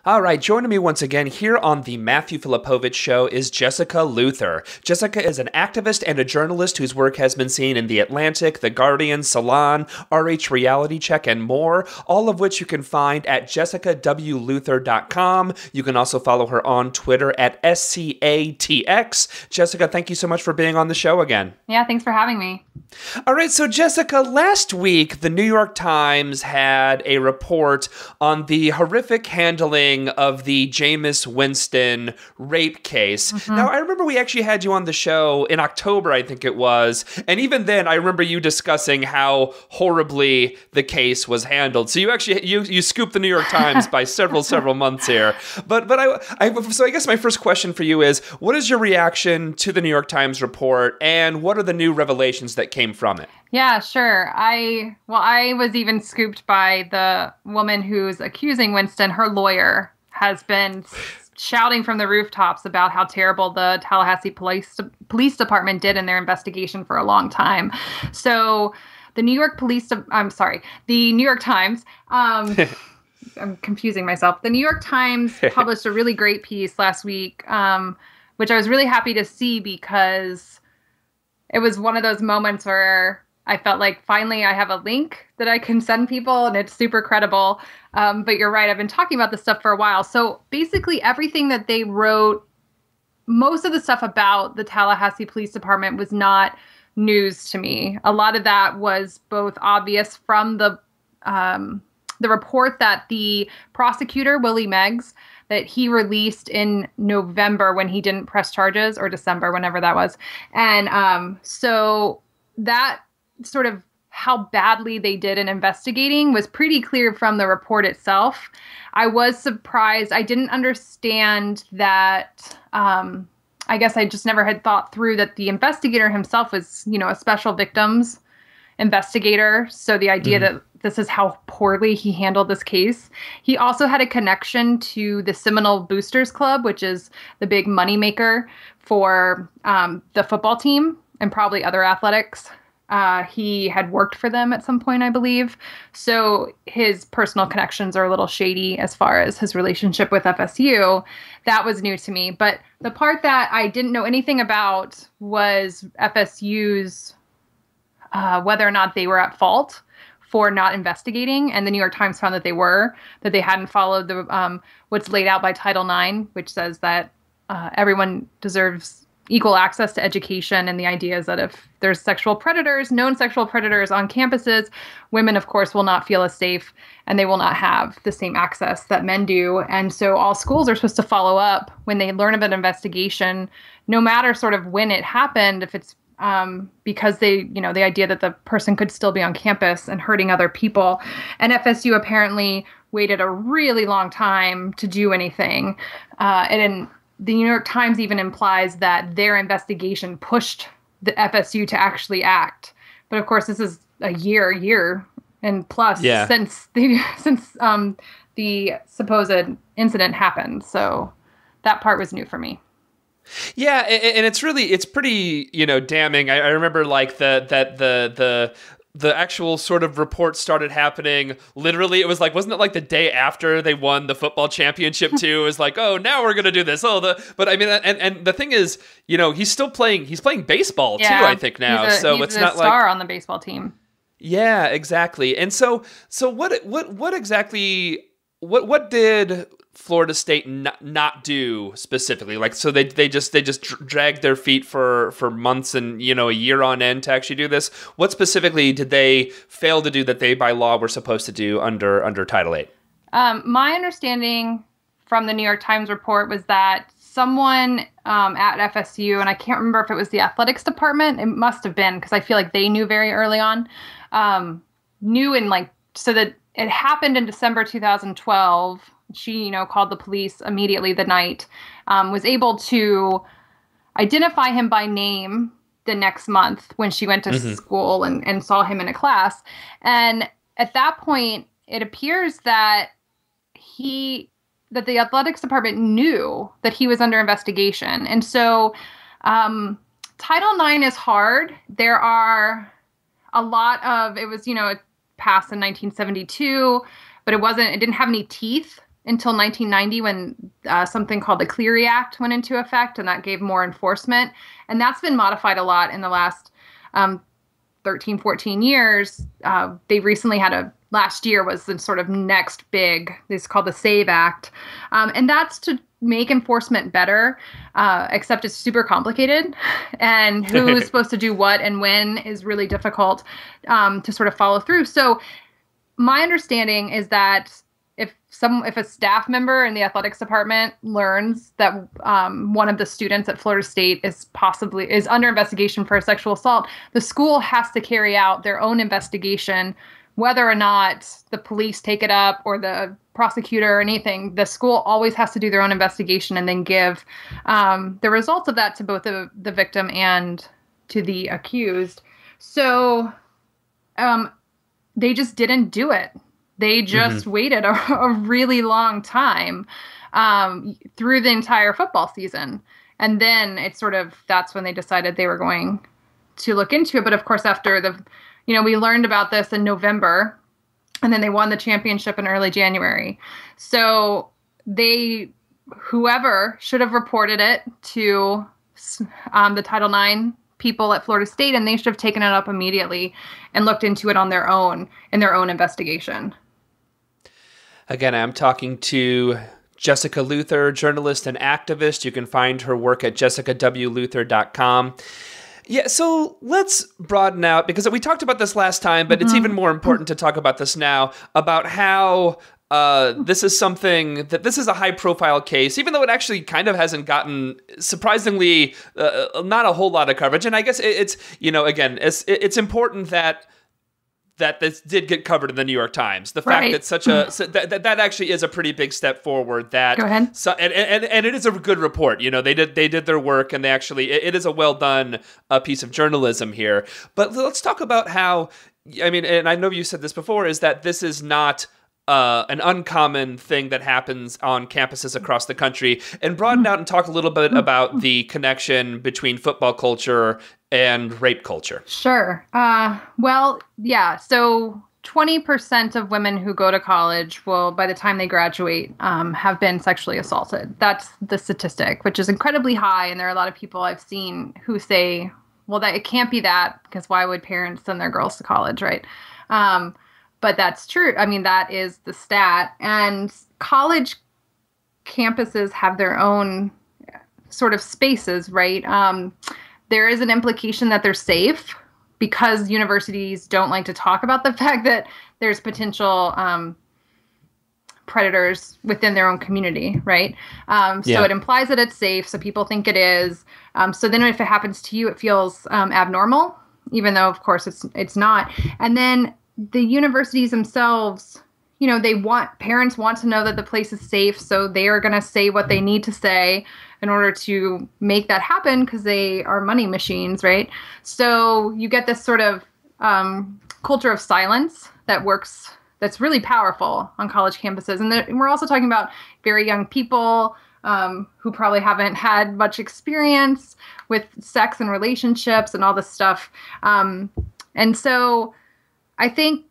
All right, joining me once again here on the Matthew Filipowicz Show is Jessica Luther. Jessica is an activist and a journalist whose work has been seen in The Atlantic, The Guardian, Salon, RH Reality Check, and more, all of which you can find at jessicawluther.com. You can also follow her on Twitter at SCATX. Jessica, thank you so much for being on the show again. Yeah, thanks for having me. All right, so Jessica, last week, the New York Times had a report on the horrific handling of the Jameis Winston rape case. Mm-hmm. Now, I remember we actually had you on the show in October, I think it was, and even then, I remember you discussing how horribly the case was handled. So you actually, you scooped the New York Times by several months here. But so I guess my first question for you is, what is your reaction to the New York Times report, and what are the new revelations that came from it? Yeah, sure. I was even scooped by the woman who's accusing Winston. Her lawyer has been shouting from the rooftops about how terrible the Tallahassee Police Department did in their investigation for a long time. So the New York Times, I'm confusing myself. The New York Times published a really great piece last week, which I was really happy to see because it was one of those moments where I felt like finally I have a link that I can send people and it's super credible. But you're right. I've been talking about this stuff for a while. So basically everything that they wrote, most of the stuff about the Tallahassee Police Department was not news to me. A lot of that was both obvious from the report that the prosecutor, Willie Meggs, that he released in November when he didn't press charges, or December, whenever that was. And so that sort of how badly they did in investigating was pretty clear from the report itself. I was surprised. I didn't understand that. I guess I just never had thought through that the investigator himself was, a special victims investigator. So the idea that this is how poorly he handled this case. He also had a connection to the Seminole Boosters Club, which is the big moneymaker for the football team and probably other athletics. He had worked for them at some point, I believe. So his personal connections are a little shady as far as his relationship with FSU. That was new to me. But the part that I didn't know anything about was FSU's whether or not they were at fault for not investigating. And the New York Times found that they hadn't followed the what's laid out by Title IX, which says that everyone deserves equal access to education. And the idea is that if there's known sexual predators on campuses, women, of course, will not feel as safe and they will not have the same access that men do. And so all schools are supposed to follow up when they learn of an investigation, no matter sort of when it happened, if it's because the idea that the person could still be on campus and hurting other people. And FSU apparently waited a really long time to do anything. And the New York Times even implies that their investigation pushed the FSU to actually act. But of course, this is a year and plus since the supposed incident happened. So that part was new for me. Yeah, and it's pretty, damning. I remember like the actual sort of report started happening. Literally, it was like, wasn't it like the day after they won the football championship too? It was like, oh, now we're gonna do this. But I mean, and the thing is, he's still playing. He's playing baseball too, I think now. He's it's not a star on the baseball team. Yeah, exactly. And so what exactly? What did Florida State not do specifically? Like, so they just dragged their feet for months and, a year on end to actually do this. What specifically did they fail to do that they by law were supposed to do under Title VIII? My understanding from the New York Times report was that someone at FSU, and I can't remember if it was the athletics department, it must have been, because I feel like they knew very early on, so that it happened in December 2012. She, called the police immediately the night, was able to identify him by name the next month when she went to school and saw him in a class. And at that point, it appears that the athletics department knew that he was under investigation. And so Title IX is hard. There are a lot of, it was, it passed in 1972, but it didn't have any teeth until 1990 when something called the Clery Act went into effect, and that gave more enforcement. And that's been modified a lot in the last 13, 14 years. They recently had last year was the sort of next big, it's called the SAVE Act. And that's to make enforcement better, except it's super complicated. And who is supposed to do what and when is really difficult to sort of follow through. So my understanding is that if a staff member in the athletics department learns that one of the students at Florida State is under investigation for a sexual assault, the school has to carry out their own investigation, whether or not the police take it up or the prosecutor or anything. The school always has to do their own investigation and then give the results of that to both the victim and to the accused. So they just didn't do it. They just waited a really long time through the entire football season. And then that's when they decided they were going to look into it. But of course, after we learned about this in November, and then they won the championship in early January. So whoever should have reported it to the Title IX people at Florida State, and they should have taken it up immediately and looked into it on their own in their own investigation. Again, I'm talking to Jessica Luther, journalist and activist. You can find her work at jessicawluther.com. Yeah, so let's broaden out, because we talked about this last time, but it's even more important to talk about this now, about how this is a high-profile case, even though it actually kind of hasn't gotten, surprisingly, not a whole lot of coverage. And I guess it's important that this did get covered in the New York Times. The fact that that actually is a pretty big step forward. Go ahead. And it is a good report. They did their work, and it is a well done piece of journalism here. But let's talk about how, and I know you said this before, is that this is not an uncommon thing that happens on campuses across the country, and broaden out and talk a little bit about the connection between football culture and rape culture. Sure. Well, yeah. So 20% of women who go to college will, by the time they graduate, have been sexually assaulted. That's the statistic, which is incredibly high. And there are a lot of people I've seen who say, well, that it can't be that, because why would parents send their girls to college, right? But that's true. That is the stat. And college campuses have their own sort of spaces, right? There is an implication that they're safe, because universities don't like to talk about the fact that there's potential predators within their own community, right? So it implies that it's safe, so people think it is. So then if it happens to you, it feels abnormal, even though, of course, it's not. And then the universities themselves, parents want to know that the place is safe, so they are going to say what they need to say in order to make that happen, because they are money machines, right? So you get this sort of culture of silence that's really powerful on college campuses. And we're also talking about very young people who probably haven't had much experience with sex and relationships and all this stuff. And so I think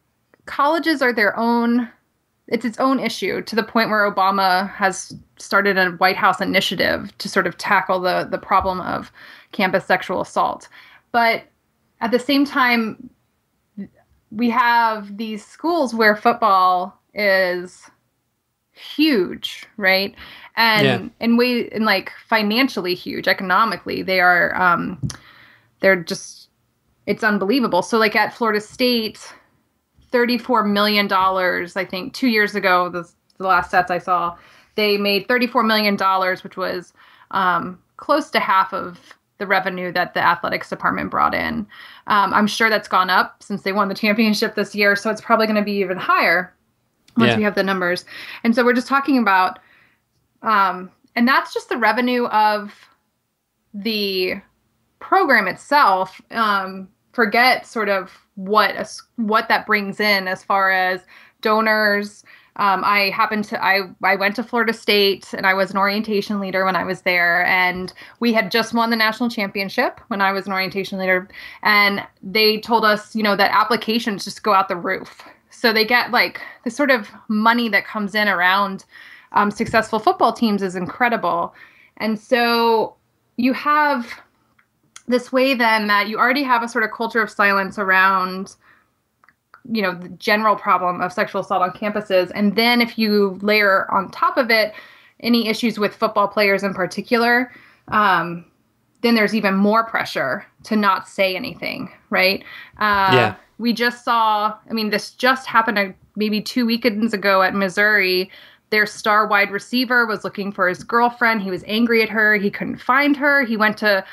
colleges are it's its own issue, to the point where Obama has started a White House initiative to sort of tackle the problem of campus sexual assault. But at the same time, we have these schools where football is huge, right? And like financially huge, economically, they are, it's unbelievable. So like at Florida State, $34 million, I think 2 years ago, the last stats I saw, they made $34 million, which was close to half of the revenue that the athletics department brought in. I'm sure that's gone up since they won the championship this year, so it's probably going to be even higher once we have the numbers. And so we're just talking about, and that's just the revenue of the program itself. Forget sort of what that brings in as far as donors. I went to Florida State, and I was an orientation leader when I was there, and we had just won the national championship when I was an orientation leader, and they told us, that applications just go out the roof. So they get like the sort of money that comes in around successful football teams is incredible. And so you have this way then that you already have a sort of culture of silence around, you know, the general problem of sexual assault on campuses. And then if you layer on top of it any issues with football players in particular, then there's even more pressure to not say anything, right? We just saw, I mean, this just happened maybe 2 weekends ago at Missouri. Their star wide receiver was looking for his girlfriend. He was angry at her. He couldn't find her. He went to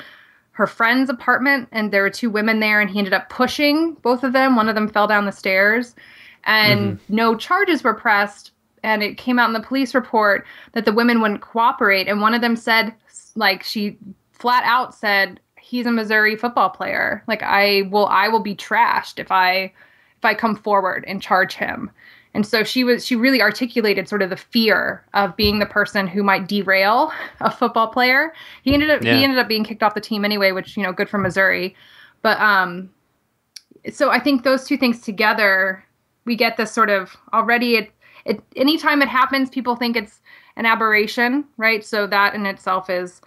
her friend's apartment, and there were 2 women there, and he ended up pushing both of them. One of them fell down the stairs, and no charges were pressed. And it came out in the police report that the women wouldn't cooperate. And one of them said, like, she flat out said, he's a Missouri football player. Like, I will be trashed if I come forward and charge him. And so she really articulated sort of the fear of being the person who might derail a football player. He ended up being kicked off the team anyway, which, you know, good for Missouri. But so I think those two things together, we get this sort of already anytime it happens, people think it's an aberration, right? So that in itself is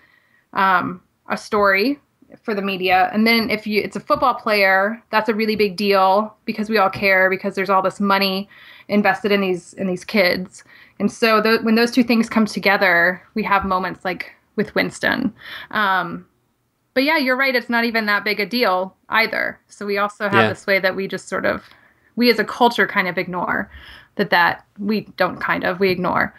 a story for the media. And then if it's a football player, that's a really big deal because we all care, because there's all this money invested in these kids. And so when those two things come together, we have moments like with Winston. But yeah, you're right. It's not even that big a deal either. So we also have this way that we just sort of, we as a culture kind of ignore we ignore.